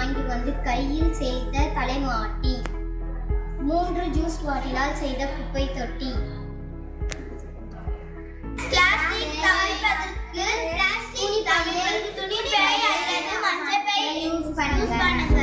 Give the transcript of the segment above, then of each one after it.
வாங்கி வந்து கையில் செய்த தலைமாட்டி, 3 ஜூஸ் பாட்டிலால் செய்த குப்பை தொட்டி. பிளாஸ்டிக் தவிர்ப்பதற்கு துணி பை அல்லது மஞ்சள் பை யூஸ் பண்ணுங்க.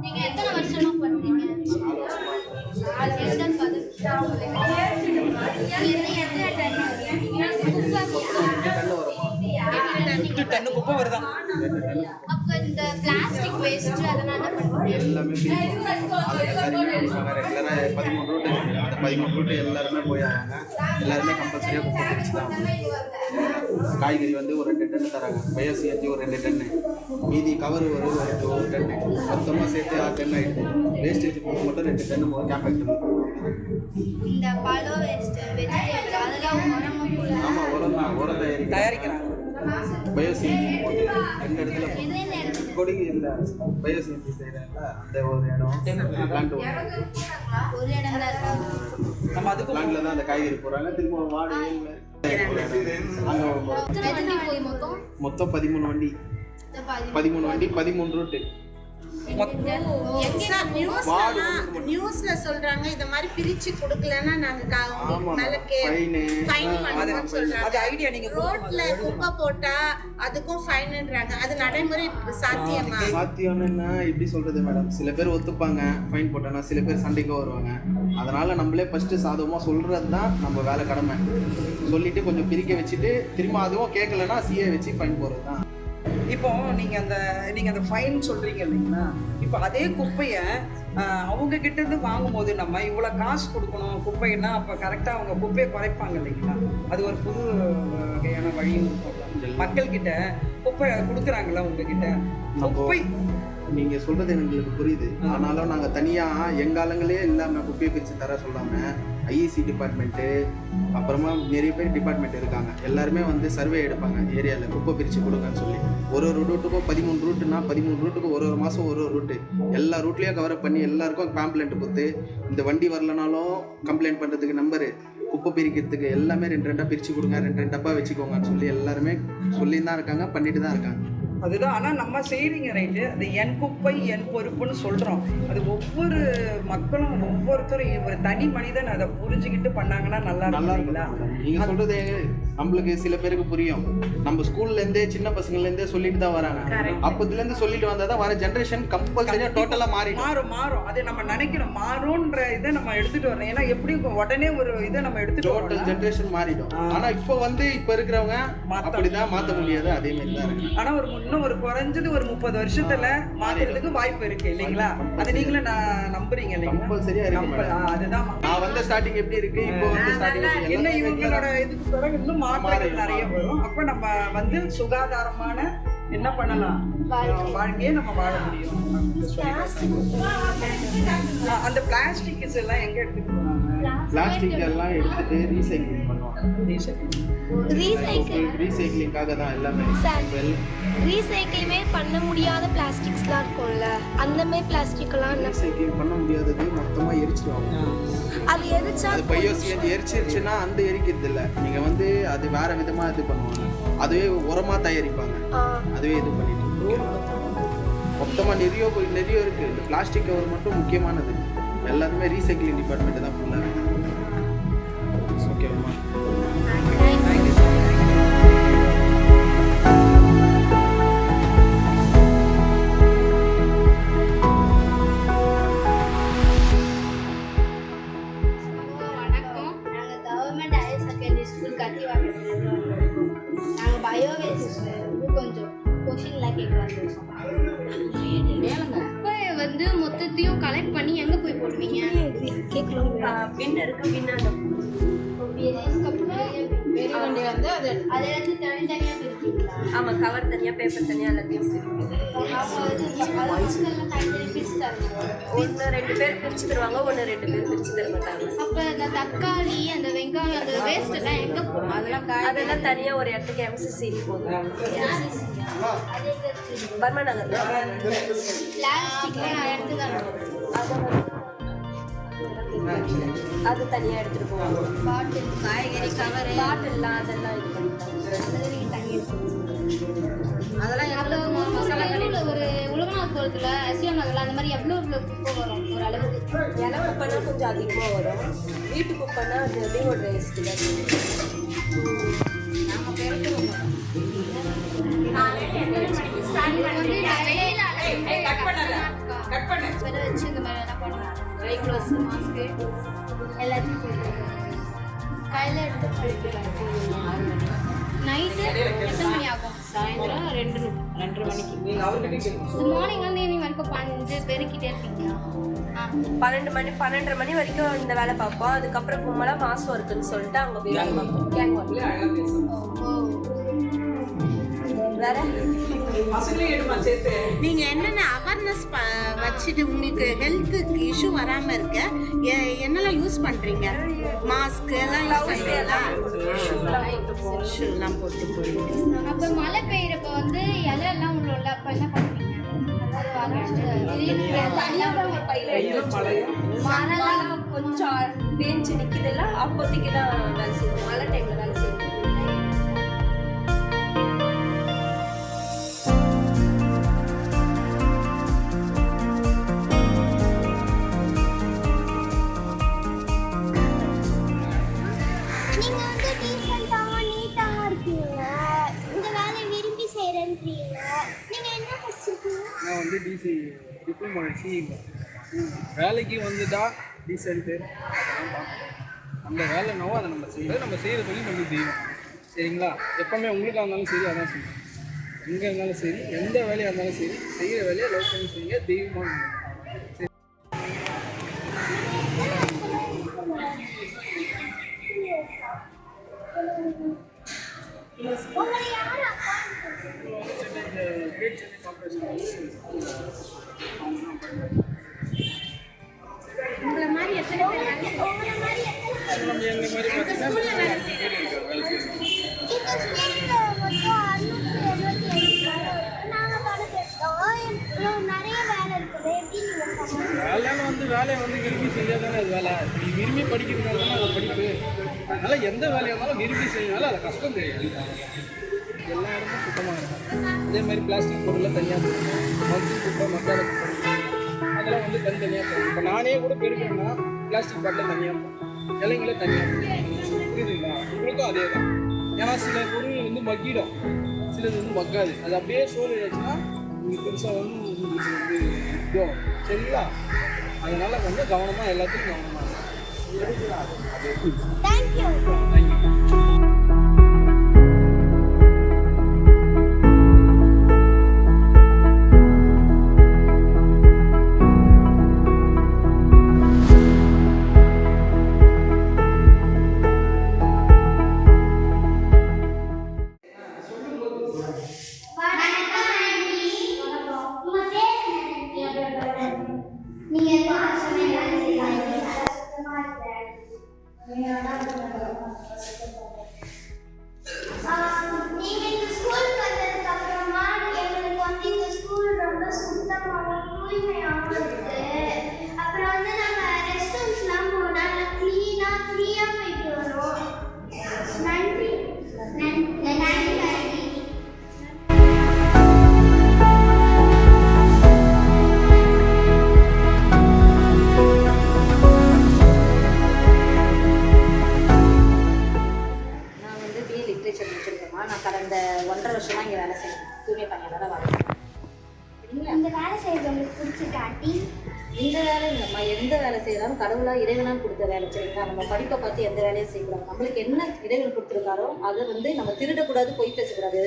நீங்க எத்தனை வருஷமா பண்றீங்க? குப்பை வருதா? அப்ப இந்த பிளாஸ்டிக் வேஸ்ட் அதனால எல்லாமே ரெகுலரா 13 ரூட் அந்த 13 ரூட் எல்லாருமே போய் ஆவாங்க. எல்லாருமே கம்பல்சரியாக குப்பை பிரிச்சு தான். காய்கறி வந்து ஒரு 2 டன் தராங்க, பயோசிஎன்ஜி ஒரு 2 டன்னு, மீதி கவர் ஒரு டன்னு, மொத்தமாக சேர்த்து 6 டன் ஆகிடுது. வேஸ்டேஜ் மட்டும் 2 டன்னு கேம்பேக்ட். இந்த பழம் வேஸ்ட் வெஜிடபிள் அதெல்லாம் ஆமாம், உரம் தயாரிக்கிறாங்க. பயோசிஎன்ஜி 2 இடத்துல கொடிக்கு இல்லை, பயோசிஎன்ஜி செய்கிறாங்க. அந்த ஒரு இடம் பிளான்ட் ஒரு இடம் தான் நம்ம அதுக்கு பிளான்ட்ல தான் அந்த காய்கறி போடுறாங்க. திரும்ப வாடகை மொத்தம் 13 வண்டி 13 ரூட்டு. நியூஸ்ல சொல்றாங்க இந்த மாதிரி பிரிச்சு கொடுக்கலன்னா நாங்க ஃபைன் பண்ணுவோம்னு சொல்றாங்க. ஐடியா நீங்க ரோட்ல குப்பை போட்டா அதுக்கும் ஃபைன்ன்றாங்க. அது நடைமுறை சாத்தியம்னா எப்படி சொல்றது மேடம்? சில பேர் ஒத்துப்பாங்க ஃபைன் போட்டானா, சில பேர் சண்டைக்கு வருவாங்க. அதனால நம்மளே ஃபர்ஸ்ட் சாதகமா சொல்றது தான் நம்ம வேலை, கடமை. சொல்லிட்டு கொஞ்சம் பிரிக்க வச்சுட்டு திரும்ப அதுவும் கேட்கலன்னா சிஏ வச்சு ஃபைன் போடுறது தான். இப்போ நீங்க அந்த ஃபைன் சொல்றீங்க இல்லைங்களா? இப்போ அதே குப்பையை அவங்க கிட்ட இருந்து வாங்கும்போது நம்ம இவ்வளவு காசு கொடுக்கணும் குப்பைன்னா, அப்ப கரெக்டா அவங்க குப்பையை குறைப்பாங்க இல்லைங்களா? அது ஒரு புது வகையான வழியும் இருக்கும். மக்கள் கிட்ட குப்பை கொடுக்குறாங்களா உங்ககிட்ட? குப்பை நீங்க சொல்றது எங்களுக்கு புரியுது. ஆனாலும் நாங்க தனியா எங்க ஆளுங்களே இல்லாம குப்பையை பிரிச்சு தர சொல்லாம ஐஇசி டிபார்ட்மெண்ட்டு, அப்புறமா நிறைய பேர் டிபார்ட்மெண்ட் இருக்காங்க, எல்லாருமே வந்து சர்வே எடுப்பாங்க. ஏரியாவில் குப்பை பிரித்து கொடுங்கன்னு சொல்லி ஒரு ரூட்டுக்கும் 13 ரூட்டுனா 13 ரூட்டுக்கு ஒரு மாதம் ஒரு ரூட்டு எல்லா ரூட்லேயும் கவர் பண்ணி எல்லாருக்கும் பேம்ப்ளெண்ட் கொடுத்து, இந்த வண்டி வரலனாலும் கம்ப்ளைண்ட் பண்ணுறதுக்கு நம்பரு, குப்பை பிரிக்கிறதுக்கு எல்லாமே 2 பிரித்து கொடுங்க, 2 டப்பா வச்சுக்கோங்கன்னு சொல்லி எல்லாருமே சொல்லி தான் இருக்காங்க, பண்ணிட்டு தான் இருக்காங்க. அதுதான். ஆனால் நம்ம செய்கிறீங்க ரைட்டு, அது என் குப்பை என் பொறுப்புன்னு சொல்கிறோம். அது ஒவ்வொரு மக்களும் ஒவ்வொருத்தரும் ஒரு தனி மனிதன் அதை புரிஞ்சுக்கிட்டு பண்ணாங்கன்னா நல்லா இருக்குங்களா? நீங்கள் சொல்கிறது நம்மளுக்கு சில பேருக்கு புரியும். நம்ம ஸ்கூல்லேருந்தே சின்ன பசங்கள்லேருந்தே சொல்லிட்டு தான் வராங்க. அப்போதுலேருந்து சொல்லிட்டு வந்தால் தான் வர ஜென்ரேஷன் கம்பல்சரியாக டோட்டலாக மாறும். அதை நம்ம நினைக்கிறோம் மாறும்ன்ற இதை நம்ம எடுத்துகிட்டு வரணும். ஏன்னா எப்படி உடனே ஒரு இதை நம்ம எடுத்துகிட்டு டோட்டல் ஜென்ரேஷன் மாறிடும். ஆனால் இப்போ இருக்கிறவங்க அப்படிதான் மாற்ற முடியாது, அதே மாதிரி தான் இருக்கு. ஆனால் ஒரு குறைஞ்சது ஒரு 30 வருஷத்துல மாத்துறதுக்கு வாய்ப்பு இருக்கு இல்லைங்களா? அது நீங்களே நம்புறீங்க இல்லைங்களா? அதுதான் நான் வந்து ஸ்டார்டிங் எப்படி இருக்கு, இப்போ வந்து ஸ்டார்டிங் என்ன இவங்களோட இதுக்கு பிறகு இன்னும் மாற்றங்கள் நிறைய வரும். அப்ப நம்ம வந்து சுகாதாரமான என்ன பண்ணலாம், வாழ்க்கையை நம்ம வாழ முடியும். அந்த பிளாஸ்டிக்ஸ் எல்லாம் எங்க எடுத்துட்டு போறாங்க? பிளாஸ்டிக் எல்லாம் எடுத்துட்டு ரீசைக்கிளிங் பண்ணுவாங்க. ரீசைக்கிளிங்காக தான் எல்லாமே. ரீசைக்கிளுமே பண்ண முடியாத பிளாஸ்டிக்ஸ்லாம் இருக்கும்ல, அந்த மாதிரி பிளாஸ்டிக்லாம் ரீசைக்கிள் பண்ண முடியாதது மொத்தமாக எரிச்சிடுவாங்க. அது எரிச்சா அது பயோசிஎன்ஜி எரிச்சிருச்சுன்னா அந்த எரிக்கிறது இல்லை, நீங்கள் வந்து அது வேற விதமாக இது பண்ணுவாங்க, அதுவே உரமாக தயாரிப்பாங்க, அதுவே இது பண்ணிட்டு மொத்தமாக நிறைய இருக்குது. இந்த பிளாஸ்டிக் கவர் மட்டும் முக்கியமானது, எல்லாத்துமே ரீசைக்கிளிங் டிபார்ட்மெண்ட் தான் ஃபுல்லாக. ஓகேவா? மொத்தத்தையும் கலெக்ட் பண்ணி எங்க போய் போடுவீங்க? பின் இருக்கு, பின்னாண்ட பெரிய வண்டி வந்து அது வந்து தனித்தனியா பிரிப்பீங்களா? ஆமா, கவர் தனியா, பேப்பர் தனியா, எல்லாத்தையும் ஒன்று 2 பேர் பிரிச்சு தருவாங்க, 1-2 பேர் பிரிச்சு தர மாட்டாங்க. அப்ப இந்த தக்காளி, அந்த வெங்காயம், அந்த வேஸ்ட் எல்லாம் எங்க போகும்? அதெல்லாம் தனியா ஒரு இடத்துக்கு MCC போகும். பர்மா நகர் பிளாஸ்டிக்ல எடுத்துதான் அது தனியா எடுத்துட்டு போவாங்க. பாட்டில், காய்கறி கவர், பாட்டில்லாம் அதெல்லாம் இது பண்ணிட்டாங்க. அதெல்லாம் மசாலா கடையில் ஒரு உலகநாதபுரத்தில் எஸ்எம் நகரில் அந்த மாதிரி எவ்வளோ குப்பை வரும் ஒரு அளவுக்கு? இலை குப்பைனா கொஞ்சம் அதிகமாக வரும், வீட்டு குப்பைனா அது டீவோட் வேஸ்ட்டு தான். நாங்கள் பெருக்கிறோம். வச்சு இந்த மாதிரி என்ன பண்ணுவோம்? கை க்ளோஸ், மாஸ்க்கு எல்லாத்தையும் போட்டு கையில் எடுத்து படிக்கலாம். நைட்டு எத்தனை மணி ஆகும்? சாயந்தரம் 2-2:30 மணிக்கு. நீங்கள் அவர்கிட்ட கேட்கணும். மார்னிங்லேருந்து ஈவினிங் வரைக்கும் பெருக்கிட்டே இருப்பீங்களா? 12 மணி வரைக்கும் இந்த வேலை பார்ப்போம். அதுக்கப்புறம் கும்பலா மாசம் இருக்குன்னு சொல்லிட்டு அங்கே போய் கேங் வேற பசங்களே எடுமா சேர்த்து. நீங்க என்னென்ன அவேர்னஸ் வச்சுட்டு உங்களுக்கு ஹெல்த்துக்கு இஷ்யூ வராம இருக்க என்னெல்லாம் யூஸ் பண்றீங்க? மாஸ்க் எல்லாம் யூஸ் பண்றீங்களா? ஷூலாம் போட்டு போறீங்க. அப்போ மழை பெய்யறப்ப வந்து இலையெல்லாம் உள்ள அப்போ என்ன பண்ணுவீங்க? மழைலாம் கொஞ்சம் பேஞ்சு நிற்குதுல்ல, அப்போதைக்கு தான் வேலை செய்வோம். மழை டைம்ல வேலை செய்வோம். நீங்க வந்து டீசென்ட்டாக நீட்டாக இருக்கீங்க, இந்த வேலையை விரும்பி செய்கிறேன்றீங்க. நீங்க என்ன படிச்சிருக்கீங்க? நான் வந்து டிசி டிப்ளமோ சிஇங்க. வேலைக்கு வந்துட்டா டீசென்ட்டு அதெல்லாம் பார்க்கணும். அந்த வேலை என்னவோ அதை நம்ம செய்யறது, நம்ம செய்கிற தொழில் நம்ம செய்யணும். சரிங்களா? எப்போவுமே உங்களுக்காக இருந்தாலும் சரி அதான் செய்யணும். எங்கே இருந்தாலும் சரி, எந்த வேலையாக இருந்தாலும் சரி, செய்கிற வேலையை லவ் பண்ணி செய்யுங்க, தெய்வமாக சரி. உங்களை யார் அப்பா? உங்களை மாதிரி எத்தனை பேர் வேலை செய்வாங்க? உங்களை மாதிரி எத்தனை நம்ம எங்கள் மாதிரி பார்த்தீங்கன்னா வேலை செய்யணும். இந்த ஸ்கூல்ல மொத்தம் 677 நாங்கள் தொடர்போம். நிறைய வேலை இருக்குது. எப்படி நீங்கள் சொல்லுங்கள்? வேலைன்னு வந்து வேலையை வந்து விரும்பி செஞ்சால் தானே அது வேலை. நீ விரும்பி படிக்கிறதுனால தானே அது படிப்பு. அதனால் எந்த வேலையாக இருந்தாலும் விரும்பி செஞ்சனால அது கஷ்டம் தெரியாது. எல்லா இடமும் சுத்தமாக இருக்கும். அதே மாதிரி பிளாஸ்டிக் பொருள்லாம் தனியாக போடணும், மஞ்சள் குப்பை, மக்காத குப்பை அதெல்லாம் வந்து தனித்தனியாக போடணும். இப்போ நானே கூட பெருக்கிறேன்னா பிளாஸ்டிக் பாட்டில் தனியாக போடணும், இலைங்களே தனியாக போடணும். புரியுதுங்களா? உங்களுக்கும் அதே தான். ஏன்னா சில பொருள் வந்து மக்கிடும், சிலது வந்து மக்காது. அது அப்படியே சோறு ஆச்சுன்னா உங்களுக்கு பெருசாக வந்து உங்களுக்கு வந்து இதுவும் சரிங்களா? அதனால் வந்து கவனமாக எல்லாத்தையும் கவனமாக தேங்க்யூ. தேங்க்யூ. நீங்க இந்த ஸ்கூலுக்கு வந்ததுக்கு அப்புறமா எங்களுக்கு வந்து இந்த ஸ்கூல் ரொம்ப சுத்தமாகவும் தூய்மையாகவும் இருக்கு. அப்புறம் வந்து நாங்க ரெஸ்டாரண்ட்ஸ்லாம் போனா நல்லா கிளீனா ஃப்ரீயா போயிட்டு வரோம். நன்றி நன்றி நன்றி. நான் கடந்த 1.5 வருஷமாக இங்கே வேலை செய்யணும், தூய்மை பணியாளராக வேலை செய்யணும். இந்த வேலை செய்யறது உங்களுக்கு பிடிச்சிருக்கா ஆண்டி? இந்த வேலை இல்லைம்மா, எந்த வேலை செய்யறாலும் கடவுளாக இறைவனாக கொடுத்த வேலை. சரிங்களா? நம்ம படிப்பை பார்த்து எந்த வேலையும் செய்யக்கூடாது. நம்மளுக்கு என்ன இறைவன் கொடுத்துருக்காரோ அதை வந்து நம்ம திருடக்கூடாது, பொய் பேசக்கூடாது.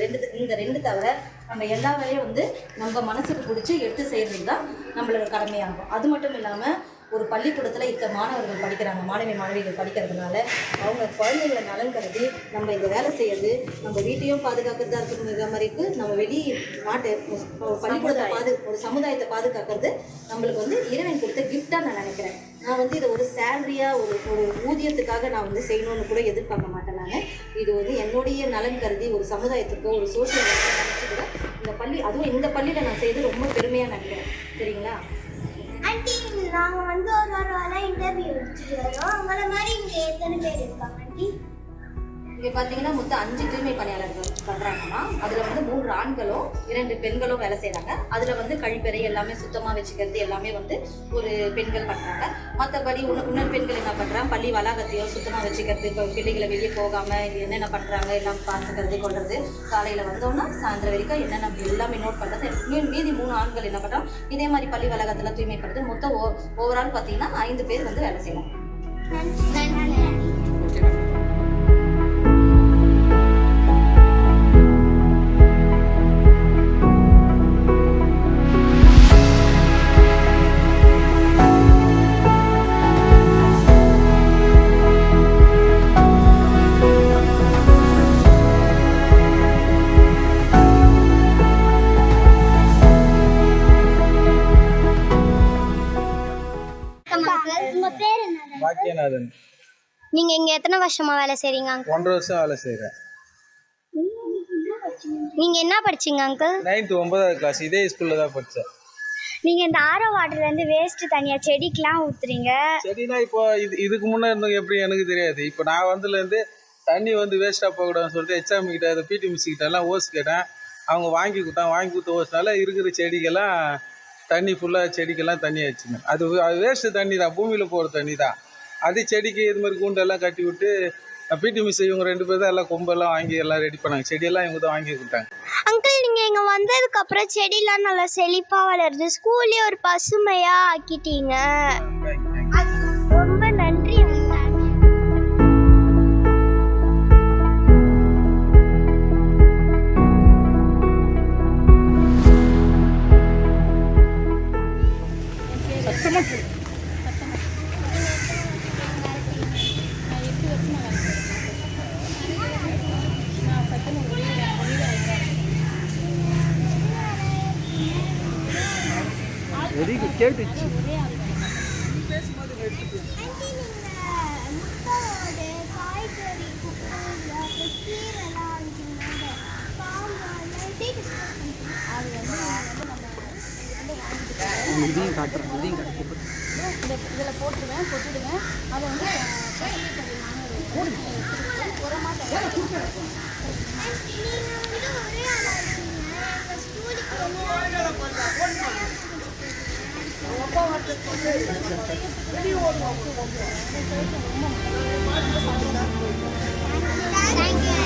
இந்த ரெண்டு தவிர நம்ம எல்லா வேலையும் வந்து நம்ம மனசுக்கு பிடிச்சி எடுத்து செய்கிறது தான் நம்மளோட கடமையாகும். அது மட்டும் இல்லாமல் ஒரு பள்ளிக்கூடத்தில் இத்தனை மாணவர்கள் படிக்கிறாங்க, மாணவிகள் படிக்கிறதுனால அவங்க குழந்தைகளை நலன் கருதி நம்ம இந்த வேலை செய்யறது நம்ம வீட்டையும் பாதுகாக்கிறதா இருக்கிற மாதிரிக்கு நம்ம வெளி நாட்டு பள்ளிக்கூடத்தை ஒரு சமுதாயத்தை பாதுகாக்கிறது நம்மளுக்கு வந்து இறைவன் கொடுத்த கிஃப்டாக நான் நினைக்கிறேன். நான் வந்து இதை ஒரு சேலரியாக ஒரு ஊதியத்துக்காக நான் வந்து செய்யணும்னு கூட எதிர்பார்க்க மாட்டேன். நான் இது வந்து என்னுடைய நலன் கருதி ஒரு சமுதாயத்துக்கோ ஒரு சோஷியல் நினச்சி கூட இந்த பள்ளி, அதுவும் இந்த பள்ளியில் நான் செய்து ரொம்ப பெருமையாக நினைக்கிறேன். சரிங்களா ஆண்டி? நாங்கள் வந்து ஒரு வாரம் இன்டர்வியூ எடுத்துட்டு வரோம். அவங்கள மாதிரி இங்கே எத்தனை பேர் இருக்காங்க ஆண்டி? இங்கே பார்த்தீங்கன்னா மொத்தம் 5 தூய்மை பணியாளர்கள் பண்ணுறாங்கன்னா அதில் வந்து 3 ஆண்களும் 2 பெண்களும் வேலை செய்கிறாங்க. அதில் வந்து கழிப்பறை எல்லாமே சுத்தமாக வச்சுக்கிறது எல்லாமே வந்து ஒரு பெண்கள் பண்ணுறாங்க. மற்றபடி இன்னொரு பெண்கள் என்ன பண்ணுறாங்க, பள்ளி வளாகத்தையும் சுத்தமாக வச்சுக்கிறது, இப்போ பிள்ளைகளை வெளியே போகாமல் என்னென்ன பண்ணுறாங்க எல்லாம் பார்த்துக்கிறது கொள்வது, காலையில் வந்தோன்னா சாயந்தரம் வரைக்கும் என்னென்ன எல்லாமே நோட் பண்ணுறது. மீதி 3 ஆண்கள் என்ன பண்ணுறோம், இதே மாதிரி பள்ளி வளாகத்தில் தூய்மைப்படுறது. மொத்தம் ஓவரால் பார்த்தீங்கன்னா 5 பேர் வந்து வேலை செய்யலாம். உங்க பேர் என்ன? பாக்கியநாதன். நீங்க இங்க எத்தனை வருஷமா வேலை செய்றீங்க அங்கிள்? 1.5 வருஷம் வேலை செய்கிறேன். நீங்க என்ன படிச்சீங்க அங்கிள்? 9th 9th கிளாஸ் இதே ஸ்கூலில் தான் படித்தேன். நீங்க இந்த ஆரோ வாட்டர்ல இருந்து வேஸ்ட் தனியா செடிக்கெல்லாம் ஊத்துறீங்க. செடினா இப்போ இதுக்கு முன்னே இருந்தவங்க எப்படி எனக்கு தெரியாது. இப்போ நான் வந்ததுலேருந்து தண்ணி வந்து வேஸ்ட்டாக போகக்கூடாதுன்னு சொல்லிட்டு HM கிட்ட அதை பிடி மிஸ் கிட்ட எல்லாம் ஓஸ் கேட்டேன். அவங்க வாங்கி கொடுத்த ஓஸ்னால இருக்கிற செடிக்கெல்லாம் தண்ணி ஃபுல்லாக செடிக்கெல்லாம் தண்ணி ஆச்சுங்க. அது வேஸ்ட்டு தண்ணி தான், பூமியில் போகிற தண்ணி தான். அது செடிக்கு இது மாதிரி கூண்டெல்லாம் கட்டி விட்டு பிடி மிஸ் இவங்க 2 பேர் தான் எல்லாம் கொம்பெல்லாம் வாங்கி எல்லாம் ரெடி பண்ணாங்க. செடியெல்லாம் இவங்க தான் வாங்கி கொடுத்தாங்க. அங்கிள் நீங்க இங்க வந்ததுக்கு அப்புறம் செடிலாம் நல்லா செழிப்பா வளருது, ஸ்கூல்லே ஒரு பசுமையா ஆக்கிட்டீங்க. ரொம்ப நன்றி கேட்டுச்சு. இதையும் காட்டுறேன், இதில் போட்டுடுவேன். அதை வந்து Thank you.